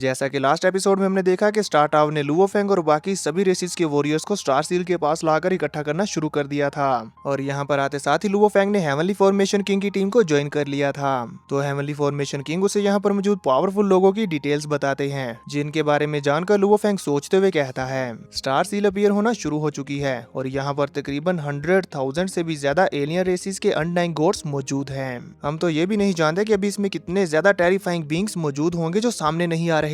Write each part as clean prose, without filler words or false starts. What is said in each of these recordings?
जैसा कि last episode में हमने देखा कि स्टार टावर ने लुओफेंग और बाकी सभी रेसिस के वॉरियर्स को स्टार सील के पास लाकर इकट्ठा करना शुरू कर दिया था और यहाँ पर आते साथ ही लुओफेंग ने हेवनली फॉर्मेशन किंग की टीम को ज्वाइन कर लिया था। तो हेवनली फॉर्मेशन किंग उसे यहाँ पर मौजूद पावरफुल लोगों की डिटेल्स बताते हैं, जिनके बारे में जानकर लुओफेंग सोचते हुए कहता है स्टार सील अपीयर होना शुरू हो चुकी है और यहाँ पर तकरीबन 100,000 से भी ज्यादा एलियन रेसिस के अनडाइंग गॉड्स मौजूद हैं। हम तो ये भी नहीं जानते कि अभी इसमें कितने ज्यादा टेरिफाइंग बींग्स मौजूद होंगे जो सामने नहीं आ रहे,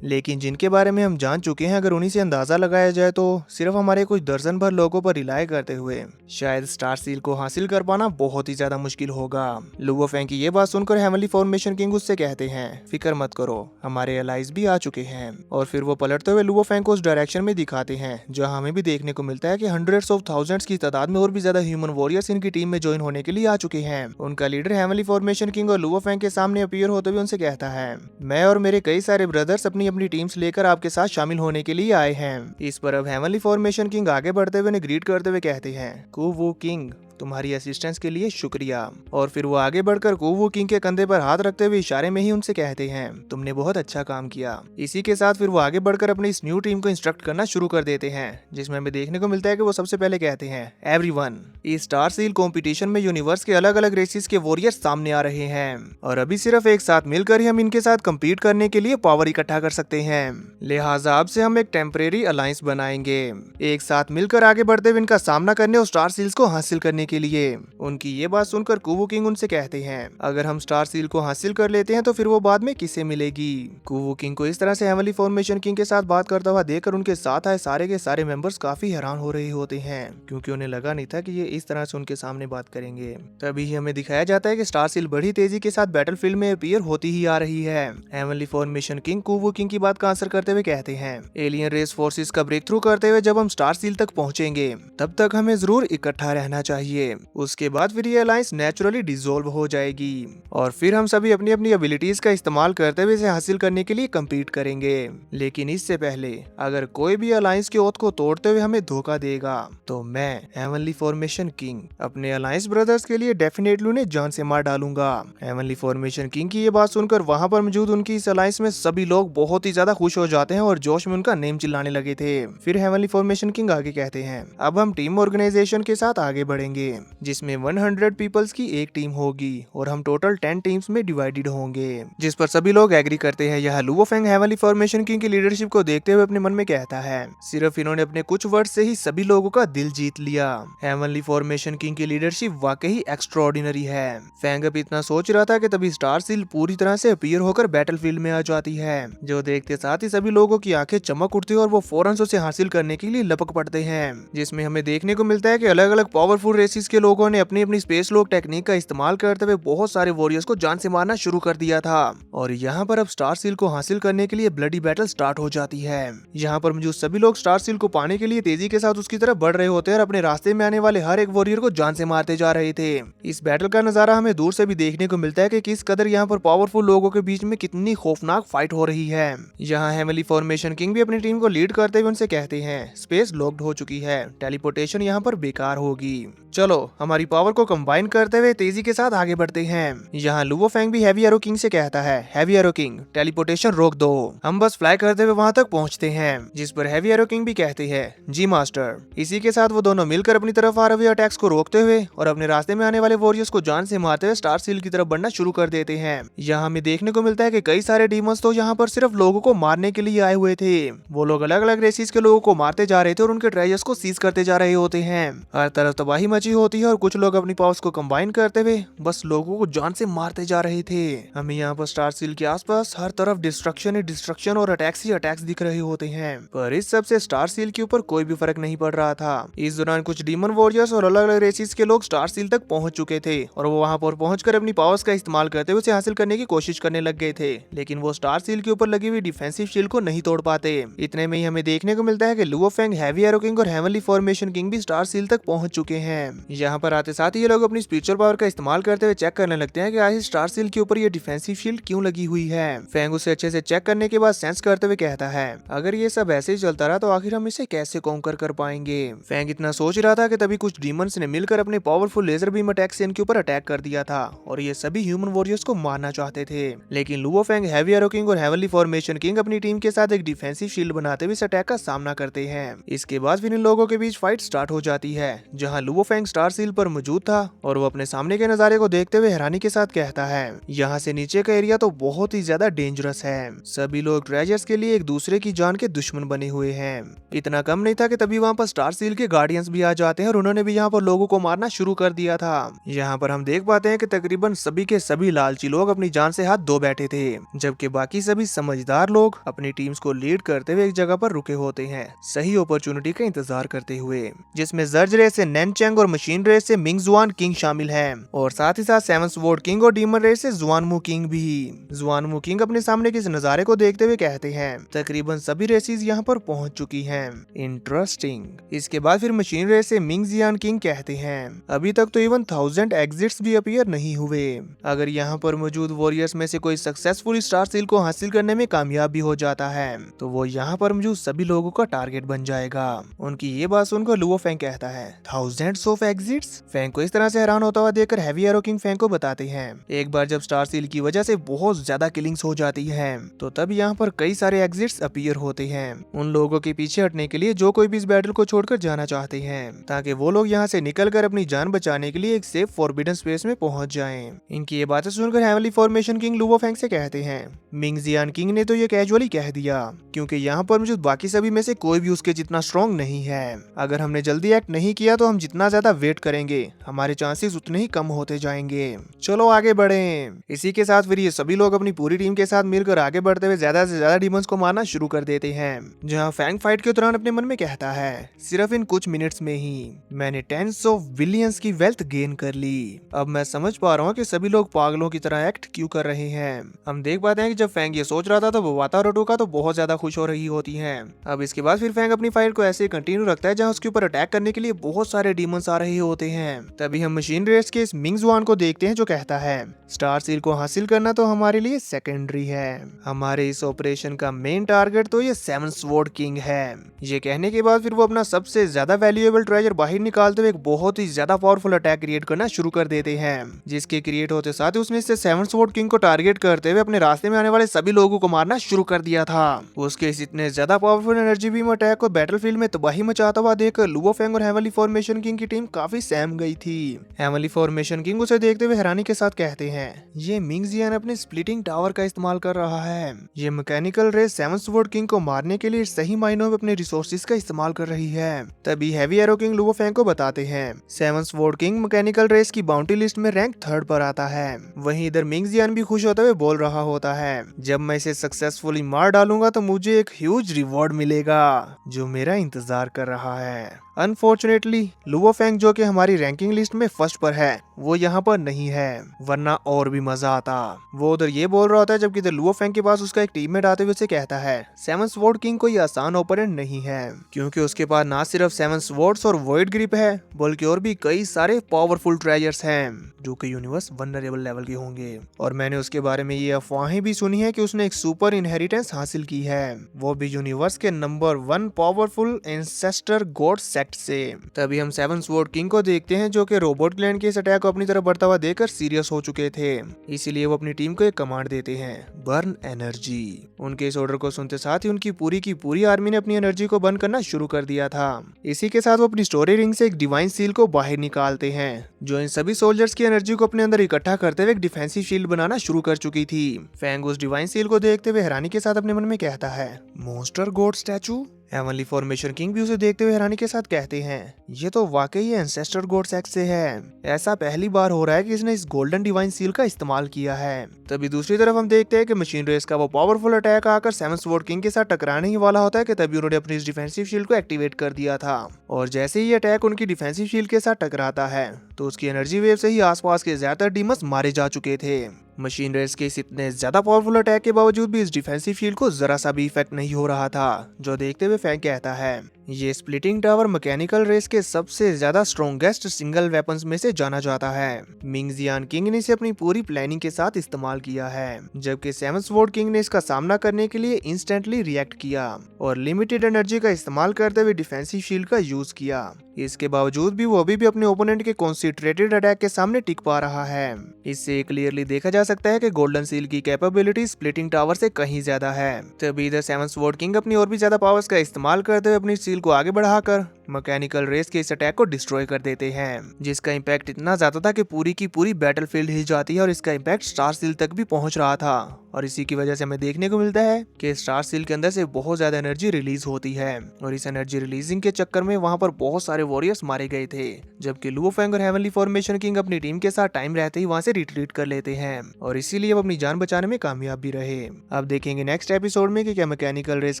लेकिन जिनके बारे में हम जान चुके हैं अगर उन्हीं से अंदाजा लगाया जाए तो सिर्फ हमारे कुछ दर्जन भर लोगों पर रिलाय करते हुए शायद स्टार सील को हासिल कर पाना बहुत ही ज्यादा मुश्किल होगा। लुओफेंग की ये बात सुनकर हेवनली फॉर्मेशन किंग उससे कहते हैं फिक्र मत करो, हमारे एलाइज भी आ चुके हैं। और फिर वो पलटते हुए लुओफेंग को उस डायरेक्शन में दिखाते हैं जहाँ हमें भी देखने को मिलता है कि हंड्रेड्स ऑफ थाउजेंड्स की तादाद में और भी ज्यादा ह्यूमन वॉरियर्स इनकी टीम में ज्वाइन होने के लिए आ चुके हैं। उनका लीडर हेवनली फॉर्मेशन किंग और लुओफेंग के सामने अपीयर होते हुए उनसे कहता है मैं और मेरे कई सारे ब्रदर्स अपनी अपनी टीम्स लेकर आपके साथ शामिल होने के लिए आए हैं। इस पर अब हेवनली फॉर्मेशन किंग आगे बढ़ते हुए ग्रीट करते हुए कहते हैं कुवू किंग, तुम्हारी असिस्टेंस के लिए शुक्रिया। और फिर वो आगे बढ़कर कुवू किंग के कंधे पर हाथ रखते हुए इशारे में ही उनसे कहते हैं तुमने बहुत अच्छा काम किया। इसी के साथ फिर वो आगे बढ़कर अपनी इस न्यू टीम को इंस्ट्रक्ट करना शुरू कर देते हैं, जिसमें हमें देखने को मिलता है कि वो सबसे पहले कहते हैं एवरीवन, इस स्टार सील कंपटीशन में यूनिवर्स के अलग अलग रेसिस के वॉरियर्स सामने आ रहे हैं और अभी सिर्फ एक साथ मिलकर ही हम इनके साथ कम्पीट करने के लिए पावर इकट्ठा कर सकते हैं। लिहाजा अब से हम एक टेम्परेरी अलायंस बनाएंगे, एक साथ मिलकर आगे बढ़ते हुए इनका सामना करने और स्टार सील्स को हासिल करने के लिए। उनकी ये बात सुनकर कुवू किंग उनसे कहते हैं अगर हम स्टार सील को हासिल कर लेते हैं तो फिर वो बाद में किसे मिलेगी। कुवू किंग को इस तरह से हेवनली फॉर्मेशन किंग के साथ बात करता हुआ देखकर उनके साथ आए सारे के सारे मेंबर्स काफी हैरान हो रहे होते हैं, क्योंकि उन्हें लगा नहीं था कि ये इस तरह से उनके सामने बात करेंगे। तभी हमें दिखाया जाता है कि स्टार सील बड़ी तेजी के साथ बैटलफील्ड में अपीयर होती ही आ रही है। हेवनली फॉर्मेशन किंग कुवू किंग की बात का आंसर करते हुए कहते हैं एलियन रेस फोर्सेस का ब्रेक थ्रू करते हुए जब हम स्टार सील तक पहुंचेंगे तब तक हमें जरूर इकट्ठा रहना चाहिए। उसके बाद फिर ये अलायंस नेचुरली डिसॉल्व हो जाएगी और फिर हम सभी अपनी अपनी एबिलिटीज का इस्तेमाल करते हुए इसे हासिल करने के लिए कम्पीट करेंगे। लेकिन इससे पहले अगर कोई भी अलायंस के ओथ को तोड़ते हुए हमें धोखा देगा तो मैं हेवनली फॉर्मेशन किंग अपने अलायंस ब्रदर्स के लिए डेफिनेटली उन्हें जान से मार डालूंगा। हेवनली फॉर्मेशन किंग की ये बात सुनकर वहां पर मौजूद उनकी इस अलायंस में सभी लोग बहुत ही ज्यादा खुश हो जाते हैं और जोश में उनका नेम चिल्लाने लगे थे। फिर हेवनली फॉर्मेशन किंग आगे कहते हैं अब हम टीम ऑर्गेनाइजेशन के साथ आगे बढ़ेंगे, जिसमें 100 पीपल्स की एक टीम होगी और हम टोटल 10 टीम्स में डिवाइडेड होंगे, जिस पर सभी लोग एग्री करते हैं। यह लुओफेंग हेवनली फॉर्मेशन किंग की लीडरशिप को देखते हुए अपने मन में कहता है सिर्फ इन्होंने अपने कुछ वर्ड से ही सभी लोगों का दिल जीत लिया। हेवनली फॉर्मेशन किंग की लीडरशिप वाकई एक्स्ट्राऑर्डिनरी है। फैंग अब इतना सोच रहा था कि तभी स्टार सील पूरी तरह से अपीयर होकर बैटलफील्ड में आ जाती है, जो देखते साथ ही सभी लोगों की आंखें चमक उठती है और वो फौरन उसे हासिल करने के लिए लपक पड़ते हैं। जिसमें हमें देखने को मिलता है कि अलग अलग पावरफुल रेसिस के लोगों ने अपनी अपनी स्पेस लॉक टेक्निक का इस्तेमाल करते हुए बहुत सारे वॉरियर्स को जान से मारना शुरू कर दिया था और यहाँ पर अब स्टार सील को हासिल करने के लिए ब्लडी बैटल स्टार्ट हो जाती है। यहाँ पर मौजूद सभी लोग स्टार सील को पाने के लिए तेजी के साथ उसकी तरफ बढ़ रहे होते हैं और अपने रास्ते में आने वाले हर एक वॉरियर को जान से मारते जा रहे थे। इस बैटल का नजारा हमें दूर से भी देखने को मिलता है कि किस कदर यहाँ पर पावरफुल लोगों के बीच में कितनी खौफनाक फाइट हो रही है। यहाँ हेवनली फॉर्मेशन किंग भी अपनी टीम को लीड करते हुए उनसे कहते हैं स्पेस लॉक्ड हो चुकी है, टेलीपोर्टेशन यहाँ पर बेकार होगी, चलो हमारी पावर को कंबाइन करते हुए तेजी के साथ आगे बढ़ते हैं। यहाँ लुओफेंग भी हैवी एरो किंग से कहता है हैवी एरो किंग टेलीपोर्टेशन रोक दो, हम बस फ्लाई करते हुए वहाँ तक पहुँचते हैं। जिस पर हैवी एरो किंग भी कहते हैं जी मास्टर। इसी के साथ वो दोनों मिलकर अपनी तरफ आ रहे अटैक्स को रोकते हुए और अपने रास्ते में आने वाले वॉरियर्स को जान से मारते हुए स्टार सील की तरफ बढ़ना शुरू कर देते हैं। यहाँ हमें देखने को मिलता है कि कई सारे डीमंस तो यहाँ पर सिर्फ लोगों को मारने के लिए आए हुए थे। वो लोग अलग अलग रेसिस के लोगों को मारते जा रहे थे और उनके ट्रेजर्स को सीज करते जा रहे होते हैं। हर तरफ तबाही मची होती है और कुछ लोग अपनी पावर्स को कंबाइन करते हुए बस लोगों को जान से मारते जा रहे थे। हमें यहाँ पर स्टार सील के आसपास हर तरफ डिस्ट्रक्शन ही डिस्ट्रक्शन और अटैक्स ही अटैक्स दिख रहे होते हैं, पर इस सब से स्टार सील के ऊपर कोई भी फर्क नहीं पड़ रहा था। इस दौरान कुछ डीमन वॉरियर्स और अलग अलग रेसिस के लोग स्टार सील तक पहुंच चुके थे और वो वहां पर पहुंचकर अपनी पावर्स का इस्तेमाल करते हुए उसे हासिल करने की कोशिश करने लग गए थे, लेकिन वो स्टार सील के ऊपर लगी हुई डिफेंसिव शील्ड को नहीं तोड़ पाते। इतने में ही हमें देखने को मिलता है कि लुओफेंग, हैवी एरो किंग और हेवनली फॉर्मेशन किंग भी स्टार सील तक पहुंच चुके हैं। यहाँ पर आते साथ ही ये लोग अपनी स्पिरिचुअल पावर का इस्तेमाल करते हुए चेक करने लगते हैं कि आखिर स्टार सील के ऊपर ये डिफेंसिव शील्ड क्यों लगी हुई है। फैंग उसे अच्छे से चेक करने के बाद सेंस करते हुए कहता है, अगर ये सब ऐसे ही चलता रहा तो आखिर हम इसे कैसे कॉन्कर कर पाएंगे। फैंग इतना सोच रहा था कि तभी कुछ डीमंस ने मिलकर अपने पावरफुल लेजर बीम अटैक से इनके ऊपर अटैक कर दिया था और ये सभी ह्यूमन वॉरियर्स को मारना चाहते थे। लेकिन Luo Feng, heavy arrow king और हेवनली फॉर्मेशन किंग अपनी टीम के साथ एक डिफेंसिव शील्ड बनाते हुए इस अटैक का सामना करते हैं। इसके बाद फिर इन लोगों के बीच फाइट स्टार्ट हो जाती है, जहां लुओ फेंग स्टार सील पर मौजूद था और वो अपने सामने के नजारे को देखते हुए हैरानी के साथ कहता है, यहाँ से नीचे का एरिया तो बहुत ही ज्यादा डेंजरस है। सभी लोग ट्रेजर्स के लिए एक दूसरे की जान के दुश्मन बने हुए हैं। इतना कम नहीं था कि तभी वहाँ पर स्टार सील के गार्डियंस भी आ जाते हैं और उन्होंने भी यहाँ पर लोगों को मारना शुरू कर दिया था। यहाँ पर हम देख पाते हैं कि तकरीबन सभी के सभी लालची लोग अपनी जान से हाथ धो बैठे थे, जबकि बाकी सभी समझदार लोग अपनी टीम्स को लीड करते हुए एक जगह पर रुके होते हैं, सही अपॉर्चुनिटी का इंतजार करते हुए, जिसमें जर्ज रेस से नैनचेंग और मशीन रेस से मिंगजुआन किंग शामिल है और साथ ही साथ सेवन स्वॉर्ड किंग और डीमन रेस से जुआनमू किंग भी। जुआनमू किंग अपने सामने के इस नजारे को देखते हुए कहते हैं, तकरीबन सभी रेसेस यहाँ पर पहुंच चुकी हैं। इंटरेस्टिंग। इसके बाद फिर मशीन रेस से मिंगजियान किंग कहते हैं, अभी तक तो इवन 1000 एग्जिट्स भी अपीयर नहीं हुए। अगर यहाँ पर मौजूद वॉरियर्स में से कोई सक्सेसफुल स्टार सील को हासिल करने में कामयाब भी हो जाता है तो वो यहाँ पर मौजूद सभी लोगों का टारगेट बन जाएगा। उनकी ये बात सुनकर लुओ फेंग कहता है, थाउजेंड्स ऑफ एग्जिट्स। फेंग को इस तरह से हैरान होता हुआ देखकर हेवी एरो किंग फेंग को बताते हैं, एक बार जब स्टार सील की वजह से बहुत ज्यादा किलिंग्स हो जाती है तो तब यहाँ पर कई सारे एग्जिट्स अपीयर होते हैं उन लोगों के पीछे हटने के लिए जो कोई भी इस बैटल को छोड़कर जाना चाहते हैं, ताकि वो लोग यहाँ से निकलकर अपनी जान बचाने के लिए एक सेफ फॉरबिडन स्पेस में पहुंच जाएं। इनकी ये बातें सुनकर heavenly formation king Luo Feng से कहते हैं, मिंगजियान किंग ने तो ये कैजुअली कह दिया क्योंकि यहाँ पर मौजूद बाकी सभी में से कोई भी उसके जितना स्ट्रॉन्ग नहीं है। अगर हमने जल्दी एक्ट नहीं किया तो हम जितना ज्यादा वेट करेंगे हमारे चांसेस उतने ही कम होते जाएंगे। चलो आगे बढ़ें। इसी के साथ फिर ये सभी लोग अपनी पूरी टीम के साथ मिलकर आगे बढ़ते हुए ज्यादा से ज्यादा डीमंस को मारना शुरू कर देते हैं, जहाँ फैंग फाइट के दौरान अपने मन में कहता है, सिर्फ इन कुछ मिनट्स में ही मैंने टेंस ऑफ बिलियंस की वेल्थ गेन कर ली। अब मैं समझ पा रहा हूँ कि सभी लोग पागलों की तरह एक्ट क्यों कर रहे हैं। हम देख पाते हैं कि जब फैंग ये सोच रहा था तो वाता रोटोका तो बहुत ज्यादा खुश हो रही होती है। अब इसके बाद फिर फैंग अपनी फाइट को ऐसे कंटिन्यू रखता है, जहाँ उसके ऊपर अटैक करने के लिए बहुत सारे डीमंस आ रहे होते हैं। तभी हम मशीन रेस के इस मिंगजुआन को देखते हैं जो कहता है, स्टार सील को हासिल करना तो हमारे लिए सेकेंडरी है, हमारे इस ऑपरेशन का मेन टारगेट तो ये सेवन स्वॉर्ड किंग है। ये कहने के बाद फिर वो अपना सबसे ज्यादा वैल्यूएबल ट्रेजर बाहर निकालते हुए एक बहुत ही ज्यादा पावरफुल अटैक क्रिएट करना शुरू कर देते हैं, जिसके क्रिएट होते साथ ही उसने इससे सेवन स्वॉर्ड किंग को टारगेट करते हुए अपने रास्ते में आने वाले सभी लोगों को मारना शुरू कर दिया था। उसके इस इतने ज्यादा पावरफुल एनर्जी बीम अटैक को बैटलफील्ड में तबाही मचाता हुआ देखकर लुओ फेंग और हेवनली फॉर्मेशन किंग की टीम काफी सहम गई थी। हेवनली फॉर्मेशन किंग उसे देखते हुए हैरानी के साथ कहते हैं, ये मिंगजियान अपने स्प्लिटिंग टावर का इस्तेमाल कर रहा है। ये mechanical race seven sword king को मारने के लिए सही मायनों में अपने रिसोर्सेज का इस्तेमाल कर रही है। तभी heavy arrow king Luo Feng को बताते हैं, seven sword king mechanical race की बाउंटी लिस्ट में रैंक 3rd पर आता है। वहीं इधर मिंगजियान भी खुश होते हुए बोल रहा होता है, जब मैं इसे सक्सेसफुली मार डालूंगा तो मुझे एक ह्यूज रिवॉर्ड मिलेगा जो मेरा इंतजार कर रहा है। अनफॉर्चुनेटली लुओ फेंग जो कि हमारी रैंकिंग लिस्ट में 1st पर है वो यहाँ पर नहीं है, वरना और भी मजा आता। वो उधर ये बोल रहा होता है जबकि इधर लुओ फेंग के पास उसका एक टीममेट आते हुए उसे कहता है, सेवन स्वॉर्ड किंग कोई आसान ओपोनेंट नहीं है, क्योंकि उसके पास ना सिर्फ सेवन स्वॉर्ड्स और वॉइड ग्रिप है बल्कि और भी कई सारे पावरफुल ट्रेजर्स हैं जो कि यूनिवर्स वल्नरेबल लेवल के होंगे। और मैंने उसके बारे में ये अफवाहें भी सुनी है कि उसने एक सुपर इनहेरिटेंस हासिल की है, वो भी यूनिवर्स के number 1 powerful ancestor God sect से। तभी हम सेवन स्वॉर्ड किंग को देखते हैं जो कि रोबोट क्लैन के इस अटैक को अपनी तरफ बढ़ता हुआ देखकर सीरियस हो चुके थे, इसीलिए वो अपनी टीम को एक कमांड देते हैं, बर्न एनर्जी। उनके इस ऑर्डर को सुनते साथ ही उनकी पूरी आर्मी ने अपनी एनर्जी को बर्न करना शुरू कर दिया था। इसी के साथ वो अपनी स्टोरी रिंग से एक डिवाइन सील को बाहर निकालते हैं जो इन सभी सोल्जर्स की एनर्जी को अपने अंदर इकट्ठा करते हुए एक डिफेंसिव शील्ड बनाना शुरू कर चुकी थी। फैंग उस डिवाइन सील को देखते हुए हैरानी के साथ अपने मन में कहता है, monster God statue. Heavenly formation king भी उसे देखते हुए हैरानी के साथ कहते हैं, ये तो वाकई एंसेस्टर गॉड सेक्ट से है, ऐसा पहली बार हो रहा है कि इसने इस गोल्डन डिवाइन सील का इस्तेमाल किया है। तभी दूसरी तरफ हम देखते हैं कि मशीन रेस का वो पावरफुल अटैक आकर सेवन स्वॉर्ड किंग के साथ टकराने ही वाला होता है कि तभी उन्होंने अपनी इस डिफेंसिव शील्ड को एक्टिवेट कर दिया था। और जैसे ही अटैक उनकी डिफेंसिव शील्ड के साथ टकराता है तो उसकी एनर्जी वेव से ही आसपास के ज्यादातर डीमंस मारे जा चुके थे। मशीन रेस के इस इतने ज्यादा पावरफुल अटैक के बावजूद भी इस डिफेंसिव शील्ड को जरा सा भी इफेक्ट नहीं हो रहा था, जो देखते हुए फैंग कहता है, ये स्प्लिटिंग टावर मैकेनिकल रेस के सबसे ज्यादा स्ट्रॉन्गेस्ट सिंगल वेपन्स में से जाना जाता है। मिंग जियान किंग ने इसे अपनी पूरी प्लानिंग के साथ इस्तेमाल किया है, जबकि सेवन स्वॉर्ड किंग ने इसका सामना करने के लिए इंस्टेंटली रिएक्ट किया और लिमिटेड एनर्जी का इस्तेमाल करते हुए डिफेंसिव शील्ड का यूज किया। इसके बावजूद भी वो अभी भी अपने ओपोनेंट के कॉन्सेंट्रेटेड अटैक के सामने टिक पा रहा है। इससे क्लियरली देखा जा सकता है कि गोल्डन सील की कैपेबिलिटी स्प्लिटिंग टावर से कहीं ज्यादा है। तभी इधर सेवन स्वॉर्ड किंग अपनी और भी ज्यादा पावर्स का इस्तेमाल करते हुए अपनी सील को आगे बढ़ाकर मैकेनिकल रेस के इस अटैक को डिस्ट्रॉय कर देते हैं, जिसका इम्पैक्ट इतना ज्यादा था कि पूरी की पूरी बैटलफील्ड हिल जाती है और इसका इम्पैक्ट स्टार सील तक भी पहुंच रहा था। और इसी की वजह से हमें देखने को मिलता है कि स्टार सील के अंदर से बहुत ज्यादा एनर्जी रिलीज होती है और इस एनर्जी रिलीजिंग के चक्कर में वहां पर बहुत सारे वॉरियर्स मारे गए थे, जबकि लुओ फेंग और हेवनली फॉर्मेशन किंग अपनी टीम के साथ टाइम रहते ही वहां से रिट्रीट कर लेते हैं और इसीलिए वो अपनी जान बचाने में कामयाब भी रहे। अब देखेंगे नेक्स्ट एपिसोड में कि क्या मैकेनिकल रेस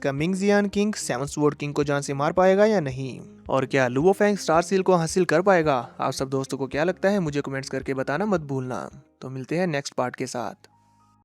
का मिंग जियान किंग सेवन स्वॉर्ड किंग को जान से मार पाएगा या नहीं, और क्या लुओ फेंग स्टार सील को हासिल कर पाएगा। आप सब दोस्तों को क्या लगता है मुझे कमेंट्स करके बताना मत भूलना। तो मिलते हैं नेक्स्ट पार्ट के साथ।